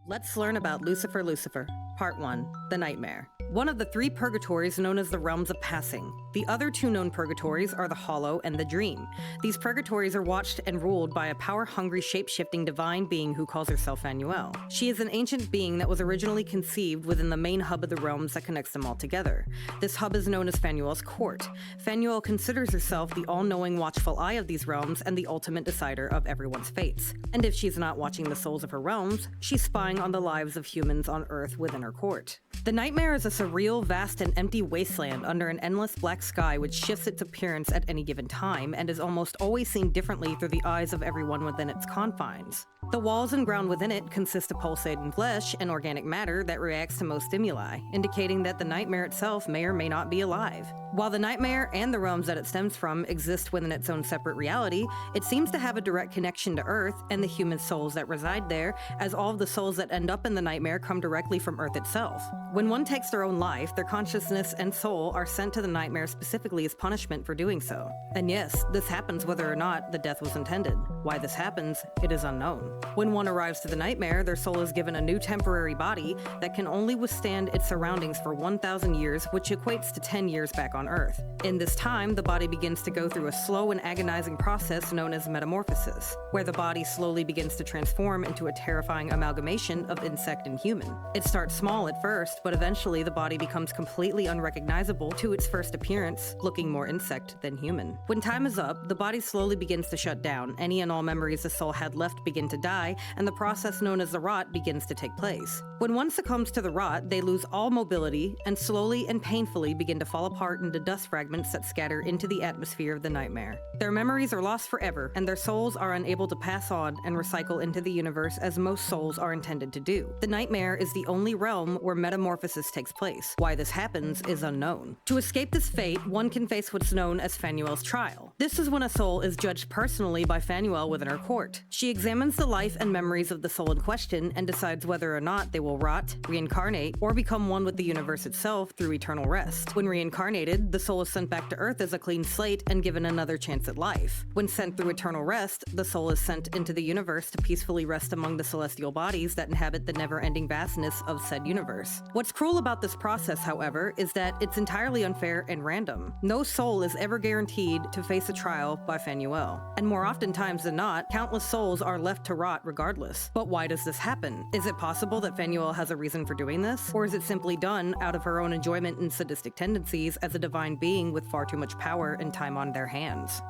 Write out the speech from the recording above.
Let's learn about Lucifer Lucifer, Part 1, The Nightmare. One of the three purgatories known as the realms of passing. The other two known purgatories are the Hollow and the Dream. These purgatories are watched and ruled by a power-hungry, shape-shifting divine being who calls herself Phanuel. She is an ancient being that was originally conceived within the main hub of the realms that connects them all together. This hub is known as Phanuel's court. Phanuel considers herself the all-knowing, watchful eye of these realms and the ultimate decider of everyone's fates. And if she's not watching the souls of her realms, she's spying on the lives of humans on Earth within her court. The Nightmare is a surreal, vast, and empty wasteland under an endless black sky which shifts its appearance at any given time and is almost always seen differently through the eyes of everyone within its confines. The walls and ground within it consist of pulsating flesh and organic matter that reacts to most stimuli, indicating that the Nightmare itself may or may not be alive. While the Nightmare and the realms that it stems from exist within its own separate reality, it seems to have a direct connection to Earth and the human souls that reside there, as all of the souls that end up in the Nightmare come directly from Earth itself. When one takes their own life, their consciousness and soul are sent to the Nightmare specifically as punishment for doing so. And yes, this happens whether or not the death was intended. Why this happens, it is unknown. When one arrives to the Nightmare, their soul is given a new temporary body that can only withstand its surroundings for 1,000 years, which equates to 10 years back on Earth. In this time, the body begins to go through a slow and agonizing process known as metamorphosis, where the body slowly begins to transform into a terrifying amalgamation of insect and human. It starts small at first, but eventually the body becomes completely unrecognizable to its first appearance, looking more insect than human. When time is up, the body slowly begins to shut down, any and all memories the soul had left begin to die, and the process known as the rot begins to take place. When one succumbs to the rot, they lose all mobility and slowly and painfully begin to fall apart into dust fragments that scatter into the atmosphere of the Nightmare. Their memories are lost forever, and their souls are unable to pass on and recycle into the universe as most souls are intended to do. The Nightmare is the only realm where metamorphosis takes place. Why this happens is unknown. To escape this fate, one can face what's known as Phanuel's trial. This is when a soul is judged personally by Phanuel within her court. She examines the life and memories of the soul in question and decides whether or not they will rot, reincarnate, or become one with the universe itself through eternal rest. When reincarnated, the soul is sent back to Earth as a clean slate and given another chance at life. When sent through eternal rest, the soul is sent into the universe to peacefully rest among the celestial bodies that inhabit the never-ending vastness of said universe. What's cruel about this process, however, is that it's entirely unfair and random. No soul is ever guaranteed to face a trial by Phanuel. And more oftentimes than not, countless souls are left to rot regardless. But why does this happen? Is it possible that Phanuel has a reason for doing this? Or is it simply done out of her own enjoyment and sadistic tendencies as a divine being with far too much power and time on their hands?